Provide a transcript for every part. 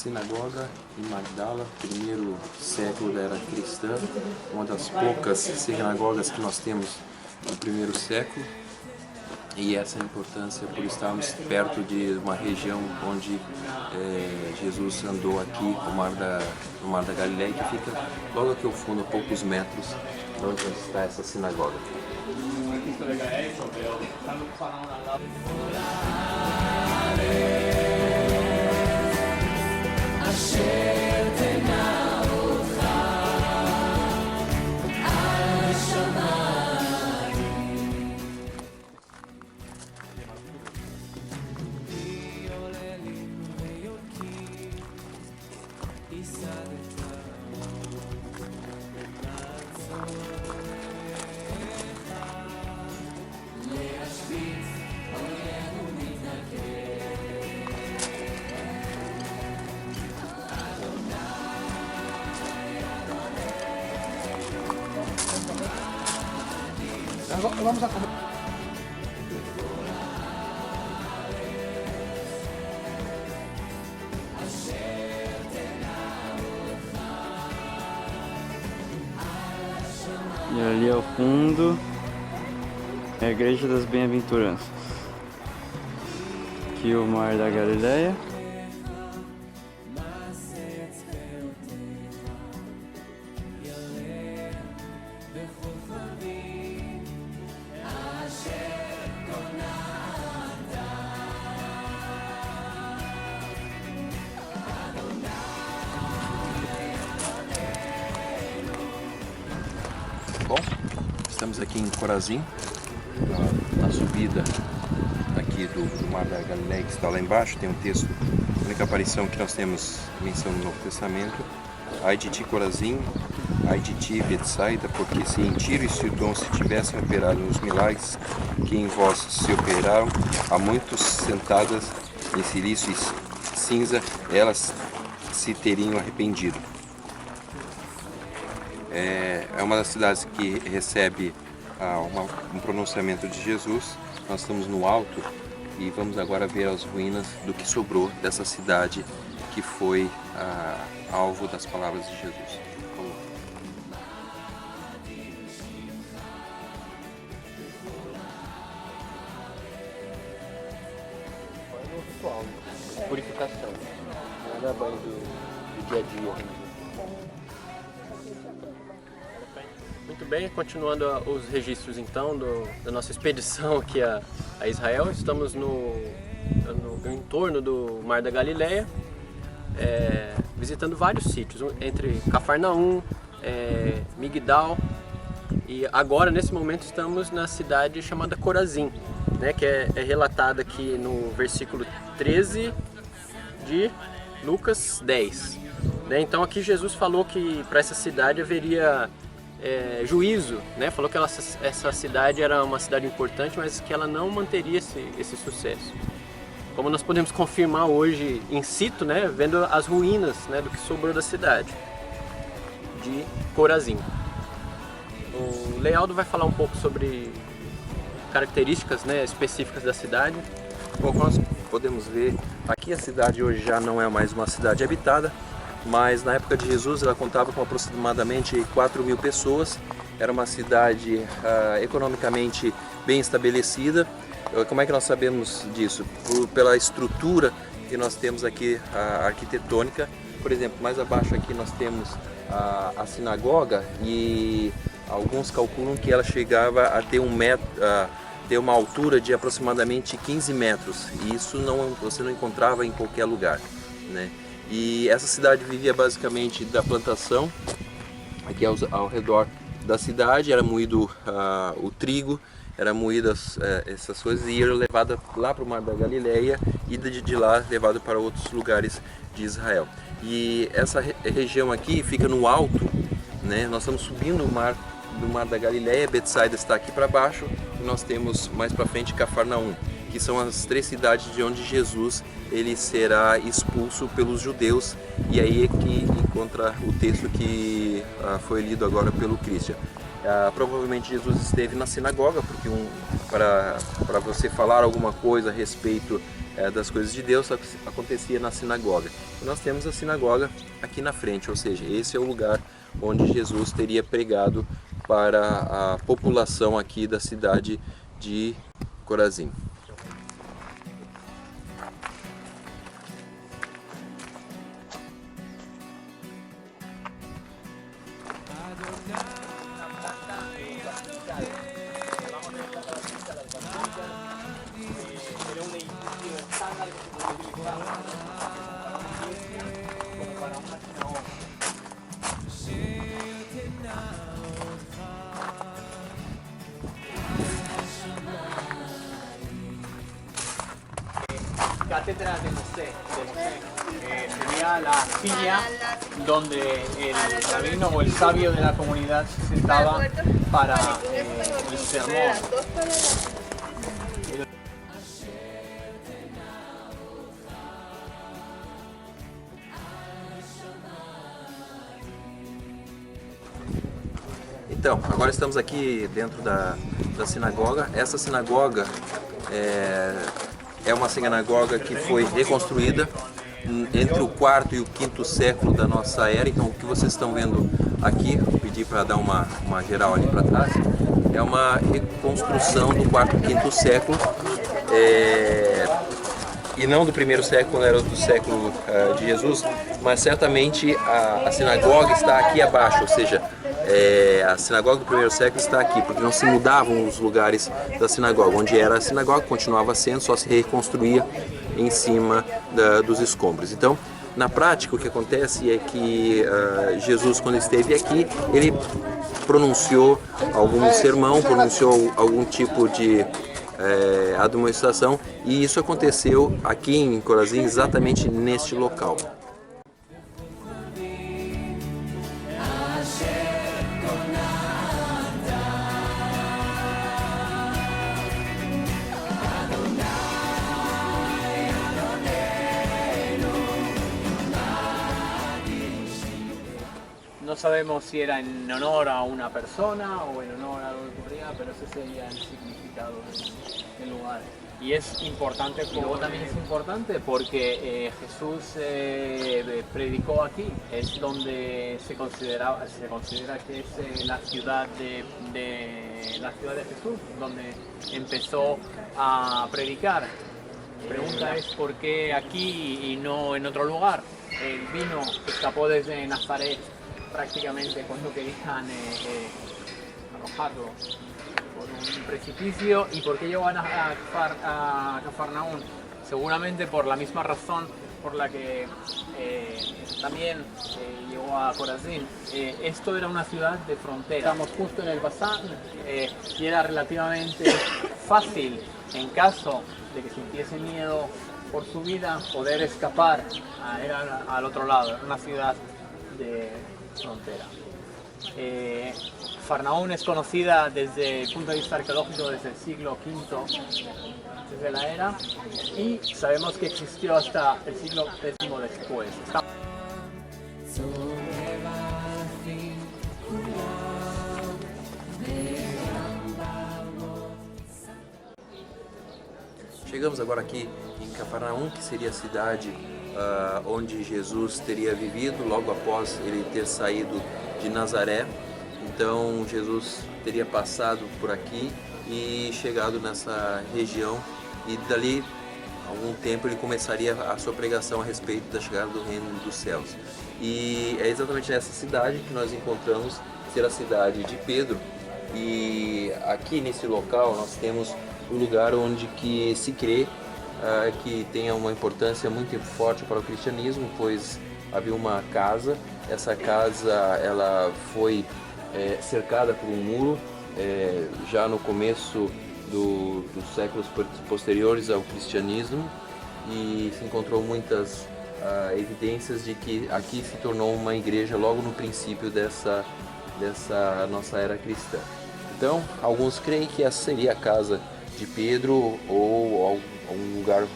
sinagoga em Magdala, primeiro século da era cristã, uma das poucas sinagogas que nós temos no primeiro século, e essa importância por estarmos perto de uma região onde Jesus andou aqui, no Mar da Galileia, que fica logo aqui ao fundo, a poucos metros de onde está essa sinagoga. Vamos a comer. E ali ao fundo é a Igreja das Bem-aventuranças. Aqui o Mar da Galileia. Bom, estamos aqui em Corazim, na subida aqui do Mar da Galileia, que está lá embaixo. Tem um texto, a única aparição que nós temos menção no Novo Testamento: ai de ti, Corazim, ai de ti, Betsaida, porque se em Tiro e Sidom se tivessem operado os milagres que em vós se operaram, há muitos sentadas em silício e cinza, elas se teriam arrependido. É uma das cidades que recebe um pronunciamento de Jesus. Nós estamos no alto e vamos agora ver as ruínas do que sobrou dessa cidade que foi alvo das palavras de Jesus. Ritual, purificação, não é banho do dia a dia. Muito bem, continuando os registros então da nossa expedição aqui a Israel. Estamos no entorno do Mar da Galileia, visitando vários sítios, entre Cafarnaum, Migdal, e agora nesse momento estamos na cidade chamada Corazim, né, que é relatada aqui no versículo 13 de Lucas 10. Né? Então aqui Jesus falou que para essa cidade haveria juízo, né? Falou que essa cidade era uma cidade importante, mas que ela não manteria esse sucesso. Como nós podemos confirmar hoje in situ, né? Vendo as ruínas, né? Do que sobrou da cidade de Corazim. O Lealdo vai falar um pouco sobre características, né, específicas da cidade. Bom, nós podemos ver, aqui a cidade hoje já não é mais uma cidade habitada, mas na época de Jesus ela contava com aproximadamente 4.000 pessoas. Era uma cidade economicamente bem estabelecida. Como é que nós sabemos disso? Pela estrutura que nós temos aqui, arquitetônica. Por exemplo, mais abaixo aqui nós temos a sinagoga, e alguns calculam que ela chegava a ter ter uma altura de aproximadamente 15 metros. E isso você não encontrava em qualquer lugar, né? E essa cidade vivia basicamente da plantação. Aqui ao redor da cidade era moído o trigo, era moído essas coisas, e era levada lá para o Mar da Galileia, e de lá levado para outros lugares de Israel. E essa região aqui fica no alto, né? Nós estamos subindo o mar do Mar da Galileia. Betsaida está aqui para baixo, e nós temos mais para frente Cafarnaum, que são as 3 cidades de onde Jesus ele será expulso pelos judeus. E aí é que encontra o texto que foi lido agora pelo Christian. Provavelmente Jesus esteve na sinagoga, porque para você falar alguma coisa a respeito das coisas de Deus, acontecia na sinagoga. E nós temos a sinagoga aqui na frente, ou seja, esse é o lugar onde Jesus teria pregado para a população aqui da cidade de Corazim. Cátedra de Mosé, sería la silla donde el rabino o el sabio de la comunidad se sentaba para el sermón. Então, agora estamos aqui dentro da sinagoga. Essa sinagoga é uma sinagoga que foi reconstruída entre o quarto e o quinto século da nossa era. Então, o que vocês estão vendo aqui, vou pedir para dar uma geral ali para trás, é uma reconstrução do quarto e quinto século, e não do primeiro século, era do século de Jesus, mas certamente a sinagoga está aqui abaixo, ou seja, a sinagoga do primeiro século está aqui, porque não se mudavam os lugares da sinagoga. Onde era a sinagoga continuava sendo, só se reconstruía em cima dos escombros. Então, na prática, o que acontece é que Jesus, quando esteve aqui, ele pronunciou algum sermão, pronunciou algum tipo de admoestação, e isso aconteceu aqui em Corazim, exatamente neste local. No sabemos si era en honor a una persona o en honor a algo que ocurría, pero ese sería el significado del lugar. Y es importante, y luego también es importante porque Jesús predicó aquí, es donde se considera que es la ciudad de Jesús, donde empezó a predicar. La pregunta es por qué aquí y no en otro lugar. Él vino, escapó desde Nazaret prácticamente cuando querían arrojarlo por un precipicio. ¿Y por qué llegó a Cafarnaún? Seguramente por la misma razón por la que también llegó a Corazín. Esto era una ciudad de frontera. Estamos justo en el Bazán y era relativamente fácil, en caso de que sintiese miedo por su vida, poder escapar al otro lado. Era una ciudad de frontera. Cafarnaún es conocida desde el punto de vista arqueológico desde el siglo V antes de la era, y sabemos que existió hasta el siglo X después. Chegamos agora aqui em Cafarnaum, que seria a cidade onde Jesus teria vivido logo após ele ter saído de Nazaré. Então Jesus teria passado por aqui e chegado nessa região, e dali algum tempo ele começaria a sua pregação a respeito da chegada do reino dos céus. E é exatamente nessa cidade que nós encontramos ser a cidade de Pedro. E aqui nesse local nós temos o lugar onde que se crê que tenha uma importância muito forte para o cristianismo, pois havia uma casa. Essa casa ela foi cercada por um muro já no começo dos séculos posteriores ao cristianismo, e se encontrou muitas evidências de que aqui se tornou uma igreja logo no princípio dessa nossa era cristã. Então, alguns creem que essa seria a casa de Pedro, ou um lugar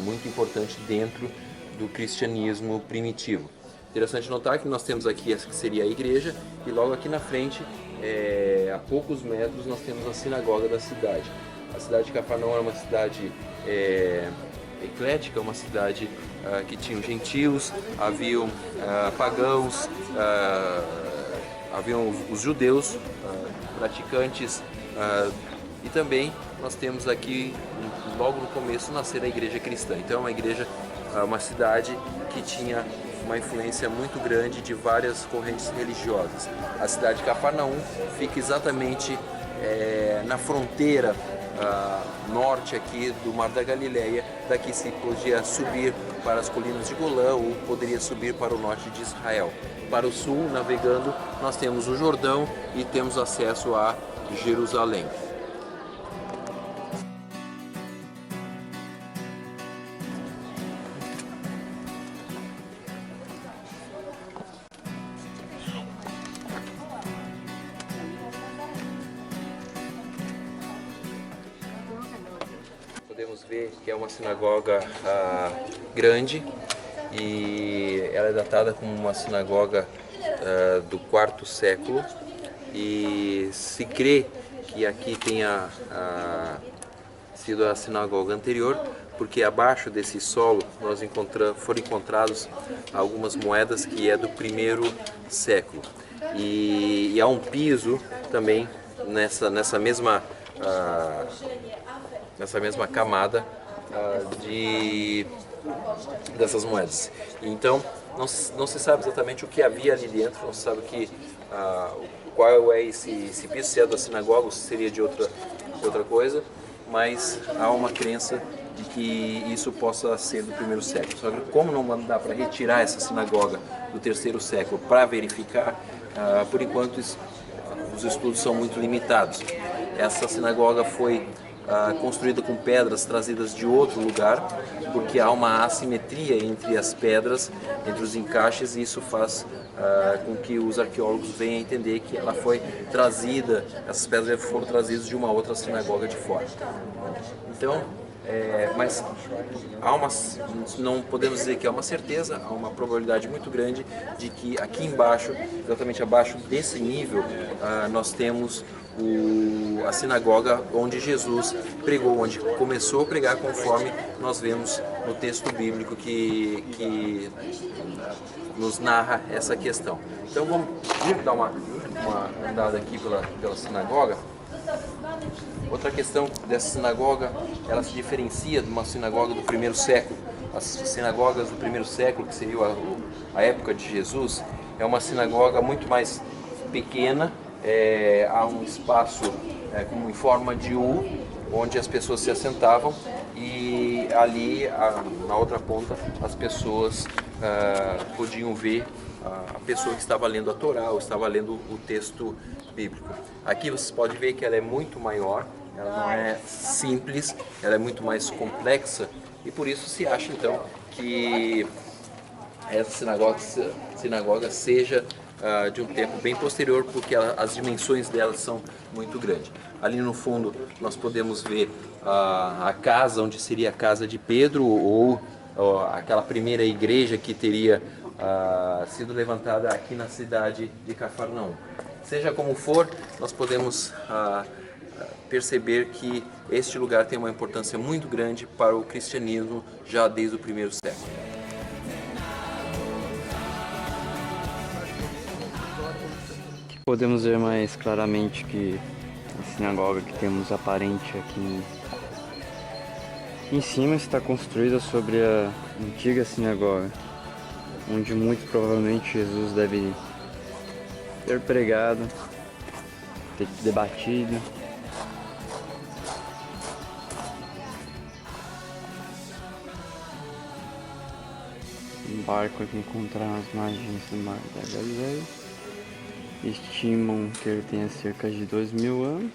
muito importante dentro do cristianismo primitivo. Interessante notar que nós temos aqui essa que seria a igreja, e logo aqui na frente, a poucos metros, nós temos a sinagoga da cidade. A cidade de Cafarnaum era uma cidade eclética, uma cidade que tinha gentios, haviam pagãos, haviam os judeus praticantes, e também nós temos aqui, logo no começo, nascer a igreja cristã. Então é uma igreja, uma cidade que tinha uma influência muito grande de várias correntes religiosas. A cidade de Cafarnaum fica exatamente na fronteira norte aqui do Mar da Galileia. Daqui se podia subir para as colinas de Golã ou poderia subir para o norte de Israel. Para o sul, navegando, nós temos o Jordão e temos acesso a Jerusalém. Podemos ver que é uma sinagoga grande, e ela é datada como uma sinagoga do quarto século, e se crê que aqui tenha sido a sinagoga anterior, porque abaixo desse solo foram encontrados algumas moedas que é do primeiro século, e há um piso também nessa mesma camada dessas moedas. Então não se sabe exatamente o que havia ali dentro, não se sabe qual é esse piso, se é da sinagoga ou se seria de outra coisa, mas há uma crença de que isso possa ser do primeiro século. Só que como não dá para retirar essa sinagoga do terceiro século para verificar, por enquanto os estudos são muito limitados. Essa sinagoga foi construída com pedras trazidas de outro lugar, porque há uma assimetria entre as pedras, entre os encaixes, e isso faz com que os arqueólogos venham a entender que ela foi trazida, essas pedras foram trazidas de uma outra sinagoga de fora. Então, mas não podemos dizer que há uma certeza, há uma probabilidade muito grande de que aqui embaixo, exatamente abaixo desse nível, nós temos a sinagoga onde Jesus pregou, onde começou a pregar, conforme nós vemos no texto bíblico que nos narra essa questão. Então vamos dar uma andada aqui pela sinagoga. Outra questão dessa sinagoga, ela se diferencia de uma sinagoga do primeiro século. As sinagogas do primeiro século, que seria a época de Jesus, é uma sinagoga muito mais pequena, há um espaço como em forma de U, onde as pessoas se assentavam, e ali na outra ponta as pessoas podiam ver a pessoa que estava lendo a Torá ou estava lendo o texto bíblico. Aqui vocês podem ver que ela é muito maior, ela não é simples, ela é muito mais complexa, e por isso se acha então que essa sinagoga seja de um tempo bem posterior, porque as dimensões dela são muito grandes. Ali no fundo nós podemos ver a casa onde seria a casa de Pedro, ou aquela primeira igreja que teria sido levantada aqui na cidade de Cafarnaum. Seja como for, nós podemos perceber que este lugar tem uma importância muito grande para o cristianismo já desde o primeiro século. Podemos ver mais claramente que a sinagoga que temos aparente aqui em cima está construída sobre a antiga sinagoga, onde muito provavelmente Jesus deve ter pregado, ter debatido. Um barco aqui encontrar as margens do Mar da Galileia. Estimam que ele tenha cerca de 2000 anos.